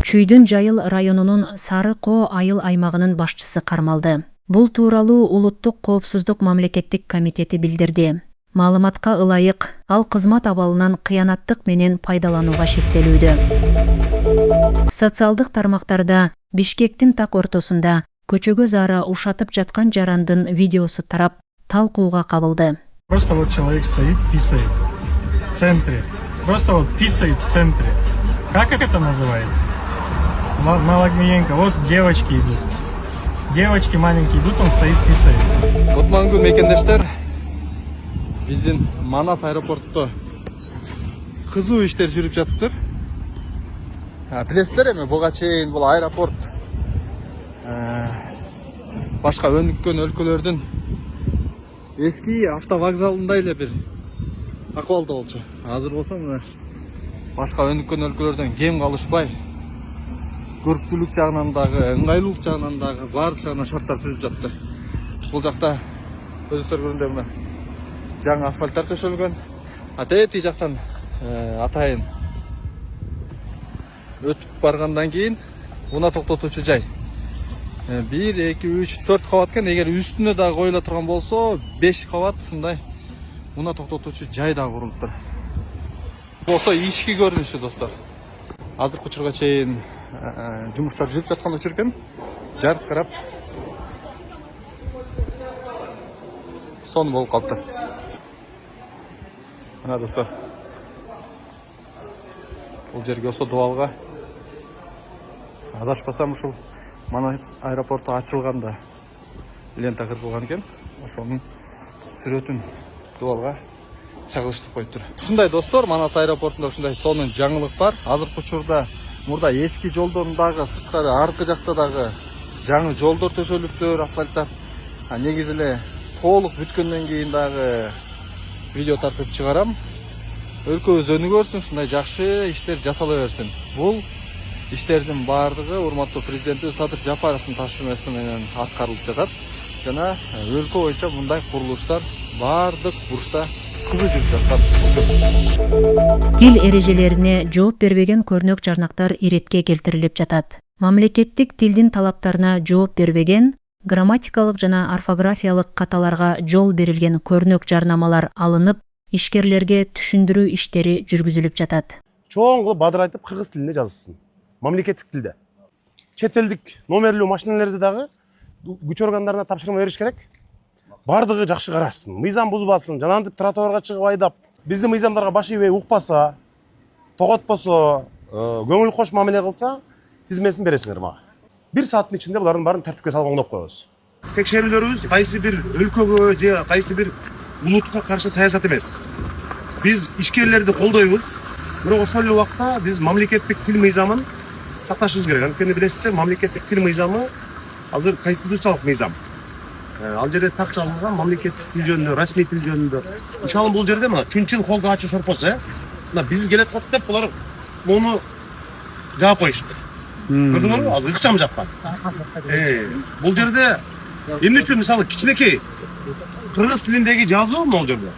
Чүйдүн Жайыл районунун Сары Коо айыл аймагынын башчысы кармалды. Бул тууралуу Улуттук коопсуздук мамлекеттик комитети билдирди. Маалыматка ылайык, ал кызмат абалынан кыянаттык менен пайдаланууга шектелүүдө. Социалдык тармактарда Бишкектин так ортосунда көчөгө заара ушатып жаткан жарандын видеосу тарап, талкууга кабылды. Просто вот человек стоит, писает в центре. Просто вот писает в центре. Как это называется? Малогвиенко. Вот девочки идут. Девочки маленькие идут, он стоит, писает. Кутмангу мекендештер. Биздин Манас аэропортто кызуу иштер жүрүп жатыптыр. Билесиздер эми буга чейин бул аэропорт башка өнүккөн өлкөлөрдүн эски автовокзалындай эле бир акыбалда болчу. Азыр болсо мына башка өнүккөн өлкөлөрдөн кем калышпай, көрктүүлүк жагынан дагы, ыңгайлуулук жагынан дагы баардык жагынан шарттар түзүлүп жатты. Бул жакта өзүңүздөр көргөндөй мына жаңы асфальттар төшөлгөн. Тээ жактан атайын өтүп баргандан кийин муна токтотуучу жай. 1, 2, 3, 4 кабат экен. Эгер үстүнө дагы коюла турган болсо 5 кабат ушундай муна токтотуучу жай дагы курулуптур. Болсо ички көрүнүшү достор. Азыркы учурга чейин жумуштар жүрүп жаткан учур экен. Жаркырап сон болуп калыптыр. Мына достор. Бул жерге осо дуалга адашпасам ушул Манас аэропорту ачылганда лента кыргылган экен. Ошонун сүрөтүн дуалга чагылыштырып коюптур. Ушундай достор, Манас аэропортунда ушундай сонун жаңылык бар. Азыркы учурда мурда эски жолдордун дагы сырткары аркы жакта дагы жаңы жолдор төшөлүптүр, асфальттар. Негизи эле толук бүткөндөн кийин дагы видео тартып чыгарам. Өлкөбүз өнүгөрсүн, ушундай жакшы иштер жасала берсин. Бул иштердин баардыгы урматтуу президентибиз Садыр Жапаровдун тапшырмасы менен аткарылып жатат. Жана өлкө боюнча мындай курулуштар баардык бурчта кызуу жүрүп жаткан. Тил эрежелерине жооп бербеген көрнөк жарнактар иретке келтирилип жатат. Мамлекеттик тилдин талаптарына жооп бербеген, грамматикалык жана орфографиялык каталарга жол берилген көрнөк жарнамалар алынып, ишкерлерге түшүндүрүү иштери жүргүзүлүп жатат. Чоң кылып бадырайтып кыргыз тилинде жазылсын. Мамлекеттик тилде. Чет элдик номерлүү машиналерди дагы күч органдарына тапшырма бериш керек. Бардыгы жакшы карашсын, мыйзам бузбасын, жанагынтип тротуарга чыгып айдап, биздин мыйзамдарга баш ийбей укпаса, тоготпосо, көңүл кош мамиле кылса, тизмесин бересиңер мага. 1 сааттын ичинде булардын баарын тартипке салып оңдоп коебуз. Текшерүүлөрүбүз кайсы бир өлкөгө же кайсы бир улутка каршы саясат эмес. Биз ишкерлерди колдойбуз, бирок ошол эле убакта биз мамлекеттик тил мыйзамын сакташыбыз керек. Анткени билесиздер, мамлекеттик тил мыйзамы азыр конституциялык мыйзам. Ал жерде так жазылган мамлекеттик тил жөнүндө, расмий тил жөнүндө. Мисалы бул жерде мына Чүнчүн холга ачуу шорпосу, мына биз келет кат деп булар муну жаап коюшту. Көрдүңөрбү? Азыр ыкчам жапкан. Бул жерде эмне үчүн мисалы кичинекей кыргыз тилиндеги жазуу могул жерде.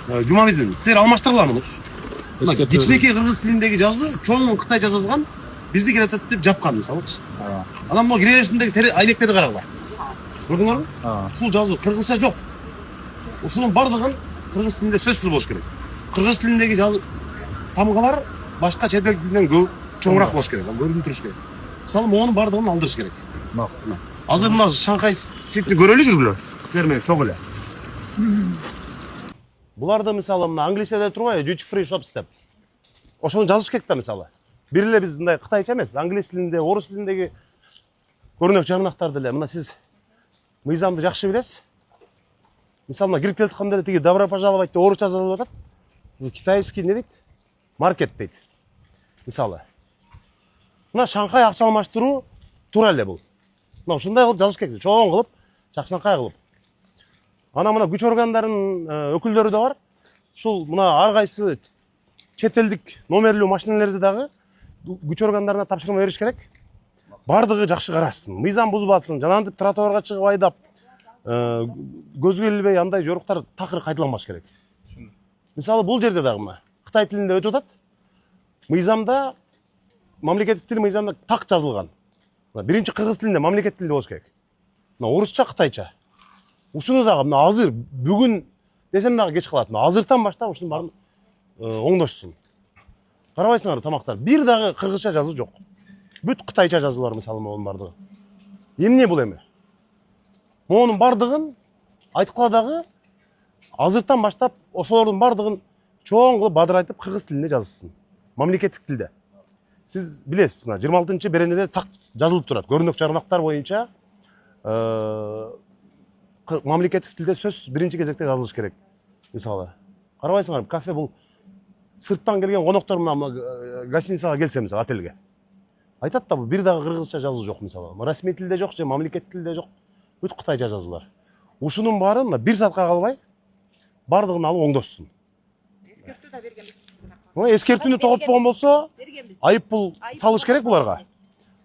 Жумамедин, силер алмаштыргыла муну. Кичинекей кыргыз тилиндеги жазуу чоң Кытай жазылган, бизди келет деп жапкан мисалычы. Анан могу киреберишиндеги айнектерди карагыла. Көрдүңөрбү? Ушул жазуу кыргызча жок. Ушунун бардыгын кыргыз тилинде сөзсүз болуш керек. Кыргыз тилиндеги жазуу тамгалар башка чет эл тилинен көп чоңураак болуш керек, көрүнүп туруш керек. Мисалы монун бардыгын алдырыш керек. Азыр мына Шанхай ситни көрөлү жүргүлө. Берме чоң эле. Буларда мисалы мына англисчеде турбайбы, duty free shops деп. Ошону жазыш керек да мисалы. Бир эле биз мындай кытайча эмес, англис тилинде, орус тилиндеги көрнөк жарнактарды эле мына сиз мыйзамды жакшы билесиз. Мисалы мына кирип келатканда эле тиги добро пожаловать деп орусча жазылып атат. Китайский эмне дейт? Маркет дейт. Мисалы. Мына Шанхай акча алмаштыруу туура эле бул. Мына ушундай кылып жазыш керек, чоң кылып, жакшынакай кылып. Ана мына күч органдарынын өкүлдөрү да бар. Ушул мына ар кайсы чет элдик номерлүү машиналерди дагы күч органдарына тапшырма бериш керек. Бардыгы жакшы карашсын, мыйзам бузбасын, жанагынтип тротуарга чыгып айдап, көзгө илбей андай жоруктар такыр кайталанбаш керек. Мисалы бул жерде дагы мына Кытай тилинде өтүп атат. Мыйзамда мамлекеттик тил мыйзамда так жазылган. Биринчи кыргыз тилинде мамлекеттик тилде болуш керек. Мына орусча, кытайча. Ушуну дагы мына азыр бүгүн десем дагы кеч калат. Азыртан баштап ушунун баарын оңдошсун. Карабайсыңар тамактар. Бир дагы кыргызча жазуу жок. Бүт кытайча жазуулар мисалы монун бардыгы. Эмне бул эми? Монун бардыгын айткыла дагы азыртан баштап ошолордун бардыгын чоң кылып бадырайтып кыргыз тилинде жазылсын. Мамлекеттик тилде. Сиз билесиз, мына 26-беренеде так жазылып турат. Көрүнөк жарнактар боюнча мамлекеттик тилде сөз биринчи кезекте жазылыш керек. Мисалы, карабайсыңар, кафе бул сырттан келген коноктор мына гостиницага келсе, мисалы, отельге. Айтат да, бул бир дагы кыргызча жазуу жок, мисалы. Расмий тилде жок, же мамлекеттик тилде жок. Бүт кытайча жазуулар. Ушунун баарын мына 1 саатка калбай бардыгын алып оңдошсун. Эскертүү да бергенбиз. Эскертүүнү тоготпогон болсо, айып бул салыш керек буларга.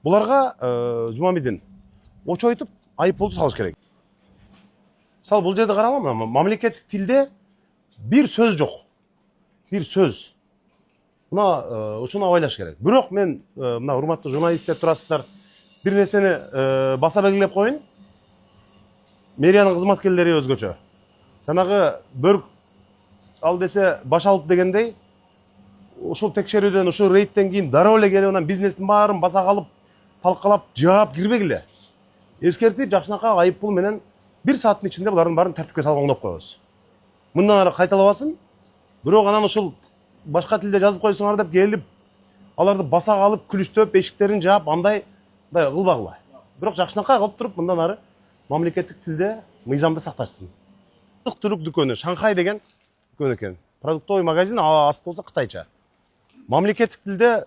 Буларга Жумамидин очойтуп айып болду салыш керек. Мисалы, бул жерде карагыла, мамлекеттик тилде бир сөз жок. Бир сөз. Мына ушуну абайлаш керек. Бирок мен мына урматтуу журналисттер турасыздар, бир нерсени баса белгилеп коеюн. Мэриянын кызматкерлери өзгөчө. Жанагы бөрк ал десе баш алып дегендей, ушул текшерүүдөн, ушул рейдтен кийин дароо эле келип анан бизнестин баарын баса калып, талкалап, жаап кирбегиле. Эскертип, жакшынакай айып пул менен 1 сааттын ичинде булардын баарын тартипке салып оңдоп коебуз. Мындан ары кайталабасын. Бирок анан ушул башка тилде жазып койсуңар деп келип, аларды баса калып, күлүштөп, эшиктерин жаап, андай кылбагыла. Бирок жакшынакай кылып туруп, мындан ары мамлекеттик тилде мыйзамды сакташсын. Азык-түлүк дүкөнү, Шанхай деген дүкөн экен. Продуктовый магазин, асты болсо кытайча. Мамлекеттик тилде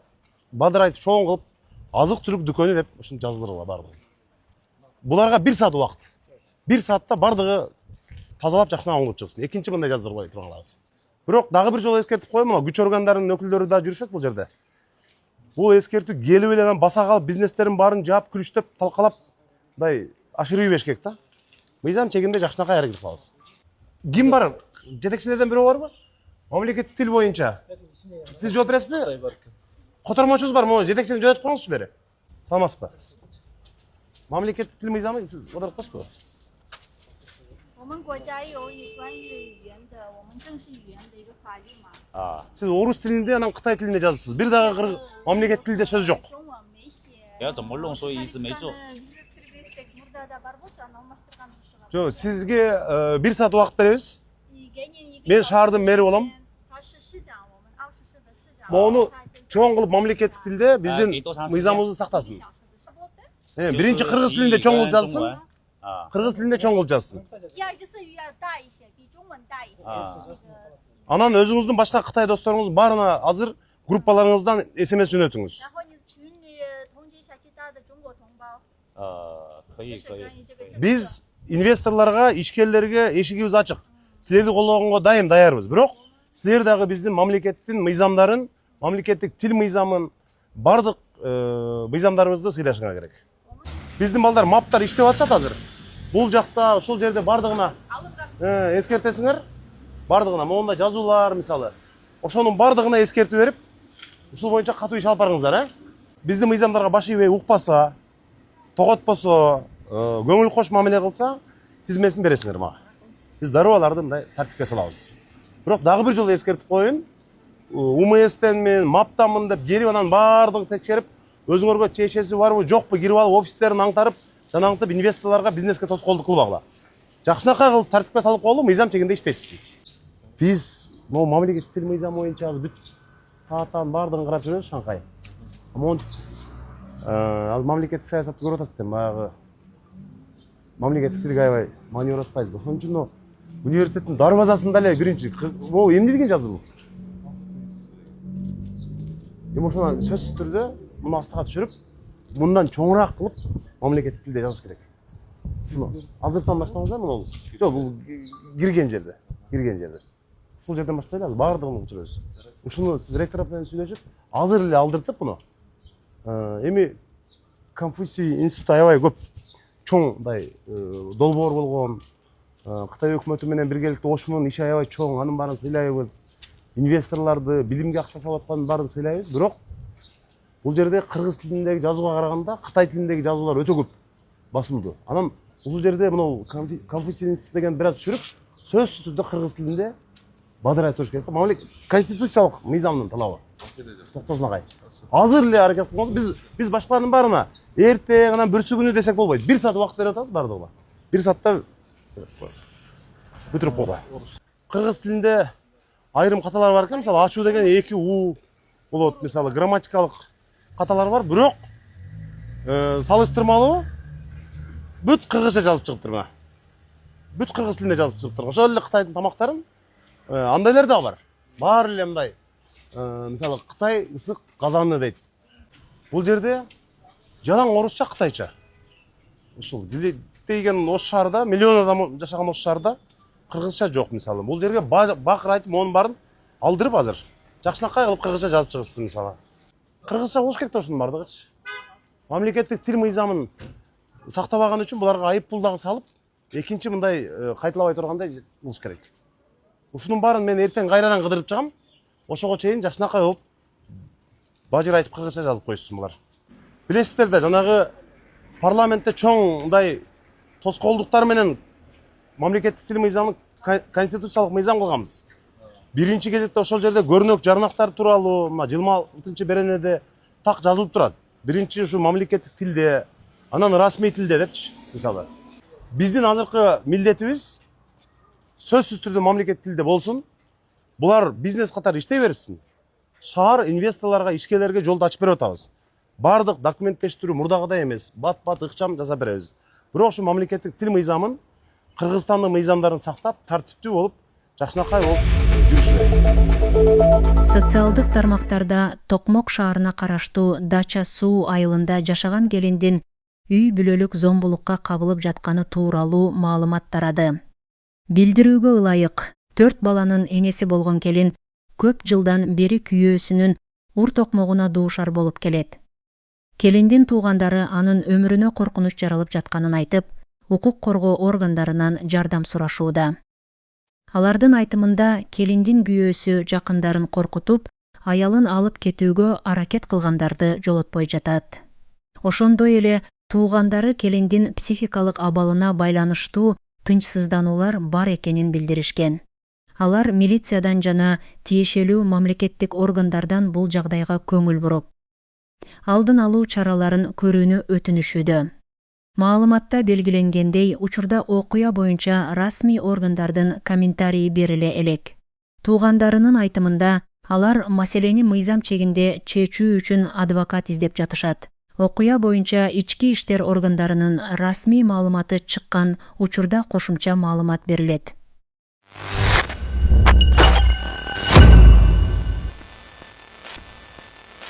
бадырайтып, чоң кылып, азык-түлүк дүкөнү деп ушуну жаздыргыла бардыгы. Буларга 1 саат убакыт. 1 саатта бардыгы тазалап жакшына оңдоп чыгсын. Экинчи мындай жаздырбай турганларыбыз. Бирок дагы бир жолу эскертип коеюн, мына күч органдарынын өкүлдөрү да жүрүшөт бул жерде. Бул эскертүү келип эле баса калып, бизнестерин баарын жаап, күлүштөп, талкалап, мындай ашырып ийбеш керек да. Мыйзам чегинде жакшынакай аракет кылабыз. Ким бар? Жетекчилерден бирөө барбы? Мамлекеттик тил боюнча. Сиз жооп бересизби? Котормочубуз бар, могу жетекчини жөнөтүп коюңузчу бери. Саламатсызбы? Мамлекеттик тил мыйзамы сиз отуруп коесузбу? 我们国家有关于语言的，我们正式语言的一个法律嘛。 Сиз орус тилинде, анан кытай тилинде жазыпсыз. Бир дагы мамлекеттик тилде сөз жок. 中文没写。 Я怎么弄，所以一直没做。 Мурда да бар болчу, аны алмаштырган жок. Жок, сизге 1 саат убакыт беребиз. 给你一个。 Мен шаардын мэри болом. 他是市长，我们奥市市的市长。 Мону чоң кылып мамлекеттик тилде биздин мыйзамыбызды сактасын. Биринчи кыргыз тилинде чоң кылып жазсын. Кыргыз тилинде чоң кылып жазсын. 第二就是语言大一些，比中文大一些。 Анан өзүңүздүн башка кытай досторуңуз баарына азыр группаларыңыздан SMS жөнөтүңүз. 然后你群里通知一下其他的中国同胞。 可以可以。 Биз инвесторлорго, ишкерлерге эшигибиз ачык. Силерди колдогонго даярбыз. Бирок силер дагы биздин мамлекеттин мыйзамдарын, мамлекеттик тил мыйзамын, бардык мыйзамдарыбызды сыйлашыңар керек. Биздин балдар, маптар иштеп атышат азыр. Бул жакта, ушул жерде бардыгына эскертесиңер. Бардыгына монда жазуулар, мисалы. Ошонун бардыгына эскертүү берип, ушул боюнча катуу иш алып барыңыздар, Биздин мыйзамдарга баш ийбей укпаса, тоготпосо, көңүл кош мамиле кылса, тизмесин бересиңер мага. Биз дароаларды мындай тартипке салабыз. Бирок дагы бир жолу эскертип коеюн. УМСтенмин, МАПтамын деп келип анан бардыгын текшерип, өзүңөргө чечеси барбы, жокпу кирип алып офистерин аңтарып, жанагынтип инвесторлорго бизнеске тоскоолдук кылбагыла. Жакшынакай кылып тартипке салып коелу, мыйзам чегинде иштесин. Биз могу мамлекеттик тил мыйзамы боюнча бүт тааттан бардыгын карап жүрөбүз Шанхай. Монт ал мамлекеттик саясатты көрүп атасыздар, баягы мамлекеттик тилге аябай маанилүү атпайбыз. Ошон үчүн университеттин дарбазасында эле биринчи могу эмне деген жазуу бул? Ошону сөзсүз түрдө муну астыга түшүрүп, мындан чоңураак кылып мамлекеттик тилде жазыш керек. Ушуну азыртан баштаңыздар муну. Жок, бул кирген жерде. Бул жерден баштайлы, азыр бардыгын учурабыз. Ушуну сиз ректор менен сүйлөшүп, азыр эле алдыртып муну. Эми Конфуций институту аябай көп чоңдай долбоор болгон. Кытай өкмөтү менен биргеликте ошмун иши аябай чоң, анын баарын сыйлайбыз. Инвесторлорду, билимге акча салып аткандын баарын сыйлайбыз. Бирок Бул жерде кыргыз тилиндеги жазууга караганда Кытай тилиндеги жазуулар өтө көп басылды. Анан бул жерде мынау Конфуций институт деген бир аз түшүрүп, сөзсүз түрдө кыргыз тилинде бадырай туруш керек. Конституциялык мыйзамдын талабы. Токтосун агай. Азыр эле аракет кылыңыз. Биз башкалардын баарына эртең анан бүрсүгүнү десек болбойт. 1 саат убакыт берип атабыз бардыгына. 1 саатта бүтүрүп койгула. Кыргыз тилинде айрым каталар бар экен. Мисалы ачуу деген 2 у болот. Мисалы грамматикалык каталар бар, бирок салыштырмалуу бүт кыргызча жазып чыгыптыр мына. Бүт кыргыз тилинде жазып чыгыптыр. Ошол эле Кытайдын тамактарын андайлар да бар. Баары эле мындай мисалы Кытай ысык казаны дейт. Бул жерде жалаң орусча, кытайча. Ушул деген ош шаарда, миллион адам жашаган ош шаарда кыргызча жок мисалы. Бул жерге бакыр айтып, монун баарын алдырып азыр жакшынакай кылып кыргызча жазып чыгышсын мисалы. Кыргызча болуш керек да ушунун бардыгычы. Мамлекеттик тил мыйзамын сактабаган үчүн буларга айып пул дагы салып, экинчи мындай кайталабай тургандай кылыш керек. Ушунун баарын мен эртең кайрадан кыдырып чыгам. Ошого чейин жакшынакай болуп бажыр айтып кыргызча жазып койсун булар. Билесиздер да, жанагы парламентте чоң мындай тоскоолдуктар менен мамлекеттик тил мыйзамын конституциялык мыйзам кылганбыз. Биринчи кезекте ошол жерде көрнөк жарнактар тууралуу 26-беренеде так жазылып турат. Биринчи ушу мамлекеттик тилде, анан расмий тилде депчи, мисалы. Биздин азыркы милдетибиз сөзсүз түрдө мамлекеттик тилде болсун. Булар бизнес катары иштей берсин. Шаар инвесторлорго, ишкерлерге жолду ачып берип атабыз. Бардык документтештирүү мурдагыдай эмес, бат-бат ыкчам жасап беребиз. Бирок ушу мамлекеттик тил мыйзамын Кыргызстандын мыйзамдарын сактап, тартиптүү болуп, жакшынакай болуп жүрүшү керек. Социалдык тармактарда Токмок шаарына караштуу Дача суу айылында жашаган келиндин үй бүлөлүк зомбулукка кабылып жатканы тууралуу маалымат тарады. Билдирүүгө ылайык, 4 баланын энеси болгон келин көп жылдан бери күйөөсүнүн ур токмогуна дуушар болуп келет. Келиндин туугандары анын өмүрүнө коркунуч жаралып жатканын айтып, укук коргоо органдарынан жардам сурашууда. Алардын айтымында келиндин күйөөсү жакындарын коркутуп, аялын алып кетүүгө аракет кылгандарды жолотпой жатат. Ошондой эле туугандары келиндин психикалык абалына байланыштуу тынчсыздануулар бар экенин билдиришкен. Алар милициядан жана тиешелүү мамлекеттик органдардан бул жагдайга көңүл буруп, алдын алуу чараларын көрүүнү өтүнүшүүдө. Маалыматта белгиленгендей, учурда окуя боюнча расмий органдардын комментарийи бериле элек. Туугандарынын айтымында, алар маселени мыйзам чегинде чечүү үчүн адвокат издеп жатышат. Окуя боюнча ички иштер органдарынын расмий маалыматы чыккан учурда кошумча маалымат берилет.